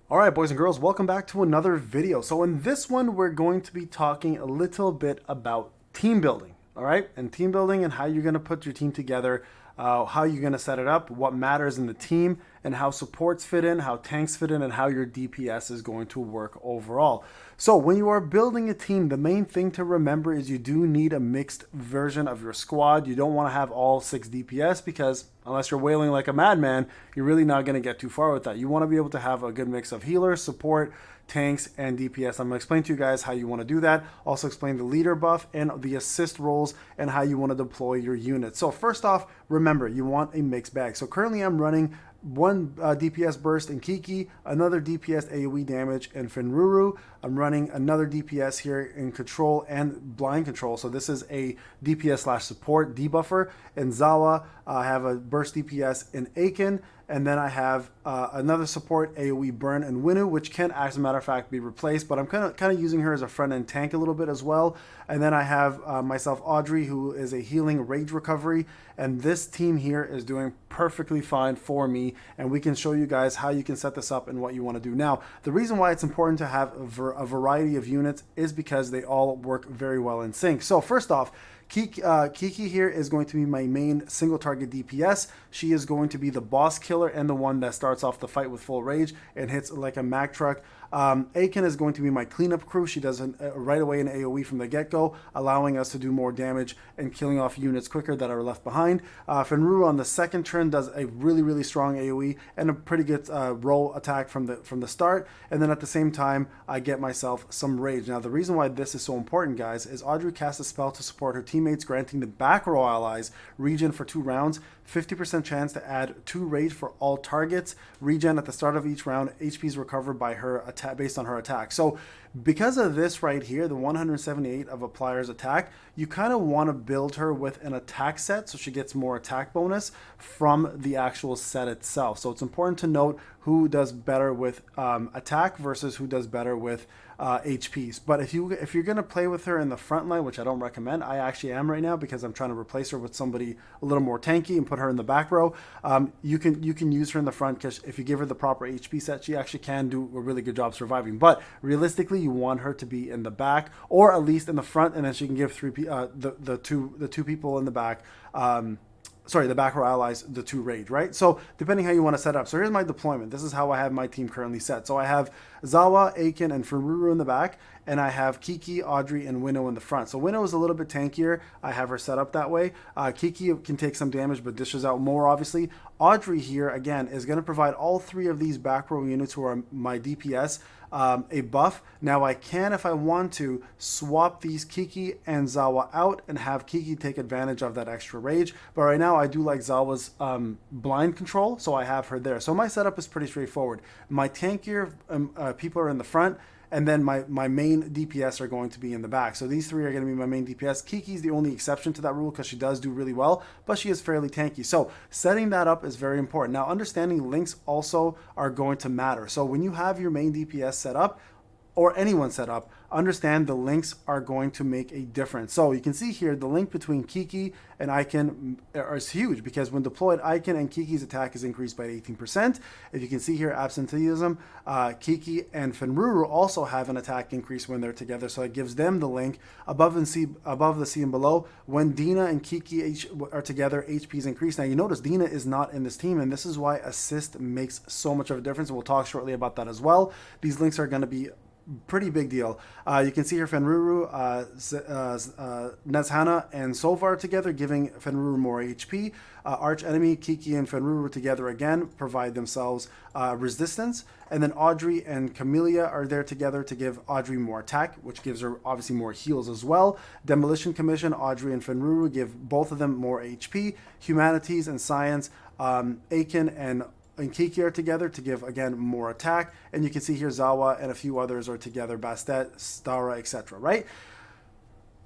All right, boys and girls, welcome back to another video. So in this one, we're going to be talking a little bit about team building, all right? And team building and how you're going to put your team together, how you're going to set it up, what matters in the team, and how supports fit in, how tanks fit in, and how your DPS is going to work overall. So when you are building a team, the main thing to remember is you do need a mixed version of your squad. You don't want to have all 6 DPS because unless you're wailing like a madman, you're really not going to get too far with that. You want to be able to have a good mix of healers, support, tanks, and DPS. I'm going to explain to you guys how you want to do that. Also explain the leader buff and the assist roles and how you want to deploy your units. So first off, remember, you want a mixed bag. So currently I'm running one DPS burst in Kiki, another DPS AoE damage in Fenruru. I'm running another DPS here in control and blind control. So this is a DPS slash support debuffer. In Zawa, I have a burst DPS in Aiken. And then I have another support, AoE Burn and Winu, which can, as a matter of fact, be replaced. But I'm kind of using her as a front-end tank a little bit as well. And then I have myself, Audrey, who is a healing rage recovery. And this team here is doing perfectly fine for me. And we can show you guys how you can set this up and what you want to do. Now, the reason why it's important to have a variety of units is because they all work very well in sync. So first off, Kiki here is going to be my main single target DPS. She is going to be the boss killer and the one that starts off the fight with full rage and hits like a Mack truck. Aiken is going to be my cleanup crew. She does right away an AoE from the get-go, allowing us to do more damage and killing off units quicker that are left behind. Fenruru on the second turn does a really strong AoE and a pretty good roll attack from the start. And then at the same time, I get myself some rage. Now the reason why this is so important, guys, is Audrey casts a spell to support her teammates, granting the back row allies regen for 2 rounds, 50% chance to add 2 rage for all targets, regen at the start of each round, HP is recovered by her attack based on her attack. So because of this right here, the 178 of a player's attack, you kind of want to build her with an attack set so she gets more attack bonus from the actual set itself. So it's important to note who does better with attack versus who does better with HPs. But if you're going to play with her in the front line, which I don't recommend, I actually am right now because I'm trying to replace her with somebody a little more tanky and put her in the back row. You can use her in the front because if you give her the proper HP set, she actually can do a really good job surviving. But realistically, you want her to be in the back or at least in the front, and then she can give the two people in the back. The back row allies, the 2 rage, right? So depending how you want to set up. So here's my deployment. This is how I have my team currently set. So I have Zawa, Aiken, and Fenruru in the back, and I have Kiki, Audrey, and Winnow in the front. So Winnow is a little bit tankier. I have her set up that way. Kiki can take some damage, but dishes out more, obviously. Audrey here, again, is going to provide all 3 of these back row units who are my DPS a buff. Now I can, if I want to, swap these Kiki and Zawa out and have Kiki take advantage of that extra rage. But right now I do like Zawa's blind control, so I have her there. So my setup is pretty straightforward. My tankier people are in the front, and then my main DPS are going to be in the back. So these 3 are going to be my main DPS. Kiki's the only exception to that rule because she does do really well, but she is fairly tanky. So setting that up is very important. Now, understanding links also are going to matter. So when you have your main DPS set up, or anyone set up, understand the links are going to make a difference. So you can see here the link between Kiki and Aiken is huge because when deployed, Aiken and Kiki's attack is increased by 18%. If you can see here, absenteeism, Kiki and Fenruru also have an attack increase when they're together, so it gives them the link. Above the C and below, when Dina and Kiki are together, HP is increased. Now you notice Dina is not in this team, and this is why assist makes so much of a difference. We'll talk shortly about that as well. These links are going to be pretty big deal. You can see here Fenruru, Nezhana, and Solvar together, giving Fenruru more HP. Arch enemy Kiki and Fenruru together again provide themselves resistance. And then Audrey and Camellia are there together to give Audrey more attack, which gives her obviously more heals as well. Demolition Commission, Audrey and Fenruru give both of them more HP. Humanities and Science, Aiken and Kiki are together to give, again, more attack. And you can see here Zawa and a few others are together, Bastet, Stara, etc., right?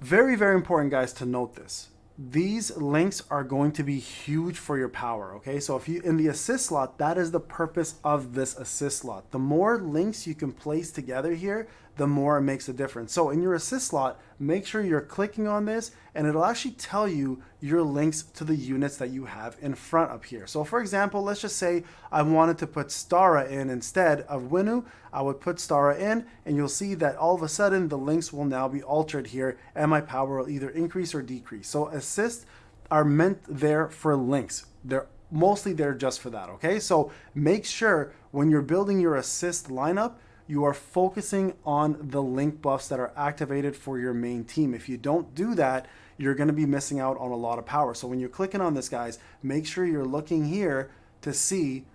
Very, very important, guys, to note this. These links are going to be huge for your power, okay? So if you, in the assist slot, that is the purpose of this assist slot. The more links you can place together here, the more it makes a difference. So in your assist slot, make sure you're clicking on this and it'll actually tell you your links to the units that you have in front up here. So for example, let's just say I wanted to put Stara in instead of Winu. I would put Stara in and you'll see that all of a sudden the links will now be altered here and my power will either increase or decrease. So assists are meant there for links. They're mostly there just for that, okay? So make sure when you're building your assist lineup, you are focusing on the link buffs that are activated for your main team. If you don't do that, you're going to be missing out on a lot of power. So when you're clicking on this, guys, make sure you're looking here to see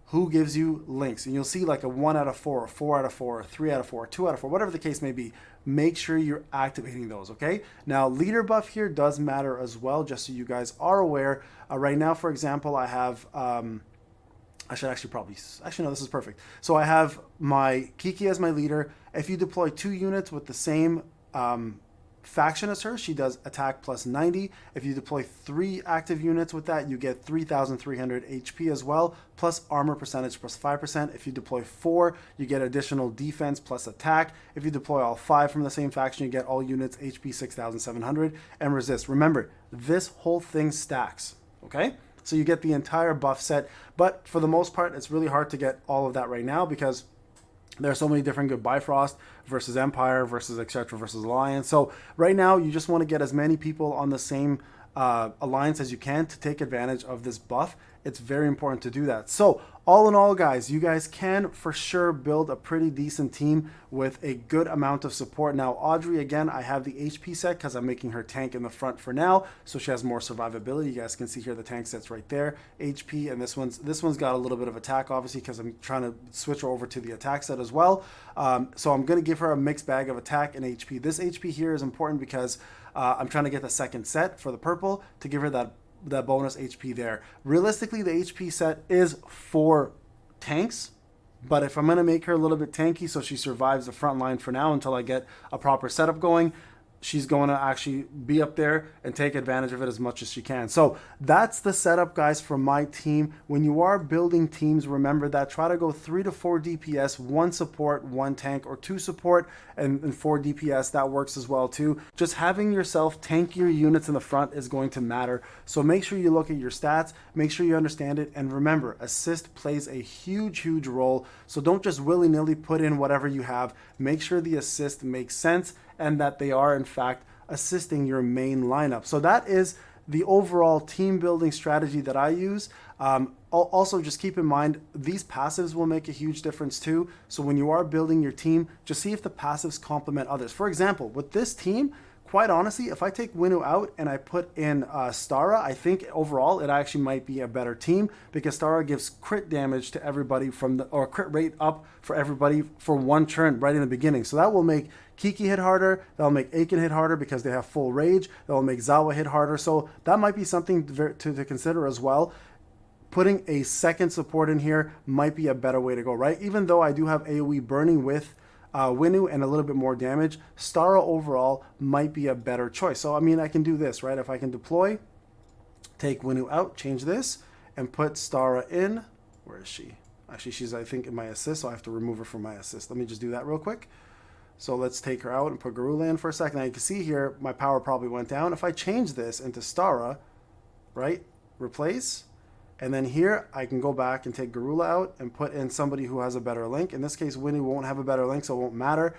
who gives you links. And you'll see like a 1 out of 4, a 4 out of 4, a 3 out of 4, 2 out of 4, whatever the case may be. Make sure you're activating those, okay? Now, leader buff here does matter as well, just so you guys are aware. Right now, for example, I have... I should actually no, this is perfect. So I have my Kiki as my leader. If you deploy 2 units with the same faction as her, she does attack plus 90. If you deploy 3 active units with that, you get 3,300 HP as well, plus armor percentage plus 5%. If you deploy 4, you get additional defense plus attack. If you deploy all 5 from the same faction, you get all units HP 6,700 and resist. Remember, this whole thing stacks, okay? So you get the entire buff set, but for the most part, it's really hard to get all of that right now because there are so many different good Bifrost versus Empire versus etc. versus Alliance. So right now, you just want to get as many people on the same alliance as you can to take advantage of this buff. It's very important to do that. So all in all, guys, you guys can for sure build a pretty decent team with a good amount of support. Now, Audrey, again, I have the HP set because I'm making her tank in the front for now, so she has more survivability. You guys can see here the tank set's right there, HP, and this one's got a little bit of attack, obviously, because I'm trying to switch her over to the attack set as well. So I'm going to give her a mixed bag of attack and HP. This HP here is important because I'm trying to get the second set for the purple to give her that bonus HP there. Realistically, the HP set is for tanks, but if I'm going to make her a little bit tanky so she survives the front line for now until I get a proper setup going, she's going to actually be up there and take advantage of it as much as she can. So that's the setup, guys, for my team. When you are building teams, remember that try to go 3 to 4 DPS, 1 support, 1 tank, or 2 support and 4 DPS. That works as well too. Just having yourself tankier units in the front is going to matter. So make sure you look at your stats, make sure you understand it, and remember, assist plays a huge role. So don't just willy-nilly put in whatever you have. Make sure the assist makes sense and that they are in fact assisting your main lineup. So that is the overall team building strategy that I use. Also, just keep in mind, these passives will make a huge difference too. So when you are building your team, just see if the passives complement others. For example, with this team, quite honestly, if I take Winu out and I put in Stara, I think overall it actually might be a better team because Stara gives crit damage to everybody or crit rate up for everybody for 1 turn right in the beginning. So that will make Kiki hit harder, that'll make Aiken hit harder because they have full rage, that'll make Zawa hit harder. So that might be something to consider as well. Putting a second support in here might be a better way to go, right? Even though I do have AoE burning with Winu and a little bit more damage, Stara overall might be a better choice. So, I mean, I can do this, right? If I can deploy, take Winu out, change this, and put Stara in. Where is she? Actually, she's, I think, in my assist, so I have to remove her from my assist. Let me just do that real quick. So let's take her out and put Garula in for a second. Now you can see here, my power probably went down. If I change this into Stara, right, replace, and then here I can go back and take Garula out and put in somebody who has a better link. In this case, Winnie won't have a better link, so it won't matter.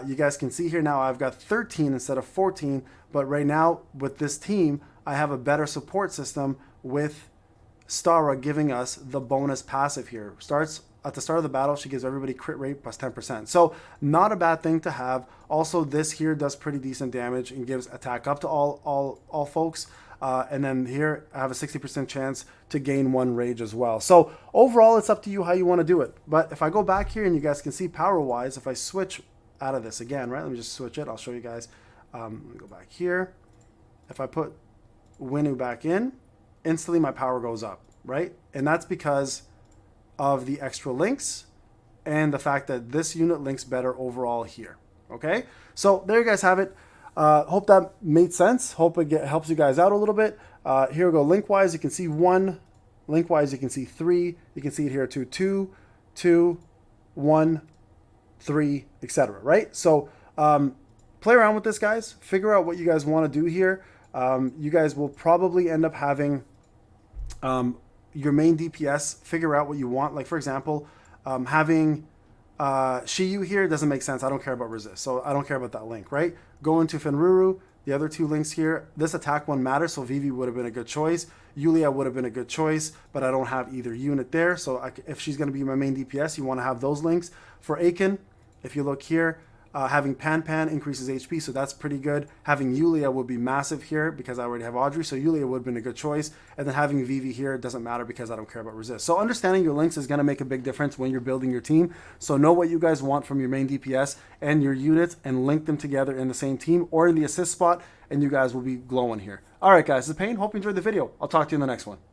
You guys can see here now I've got 13 instead of 14, but right now with this team, I have a better support system with Stara giving us the bonus passive here. Starts at the start of the battle, she gives everybody crit rate plus 10%. So not a bad thing to have. Also, this here does pretty decent damage and gives attack up to all folks. And then here I have a 60% chance to gain 1 rage as well. So overall, it's up to you how you want to do it. But if I go back here and you guys can see power-wise, if I switch out of this again, right? Let me just switch it. I'll show you guys. Let me go back here. If I put Winu back in, instantly my power goes up, right? And that's because of the extra links and the fact that this unit links better overall here. Okay, so there you guys have it. Hope that made sense. Hope it helps you guys out a little bit. Here we go. Link-wise, you can see 1. Link-wise, you can see 3. You can see it here too. 2, 2, 1, 3, etc. Right? So play around with this, guys. Figure out what you guys want to do here. You guys will probably end up having your main DPS figure out what you want. Like, for example, having Shiyu here doesn't make sense. I don't care about resist, so I don't care about that link, right? Go into Fenruru. The other 2 links here, this attack one matters, so Vivi would have been a good choice. Yulia would have been a good choice, but I don't have either unit there. So if she's going to be my main DPS, you want to have those links. For Aiken, if you look here, having Pan increases HP, so that's pretty good. Having Yulia would be massive here because I already have Audrey, so Yulia would have been a good choice. And then having Vivi here doesn't matter because I don't care about resist. So understanding your links is going to make a big difference when you're building your team. So know what you guys want from your main DPS and your units and link them together in the same team or in the assist spot, and you guys will be glowing here. All right, guys, this is Payne. Hope you enjoyed the video. I'll talk to you in the next one.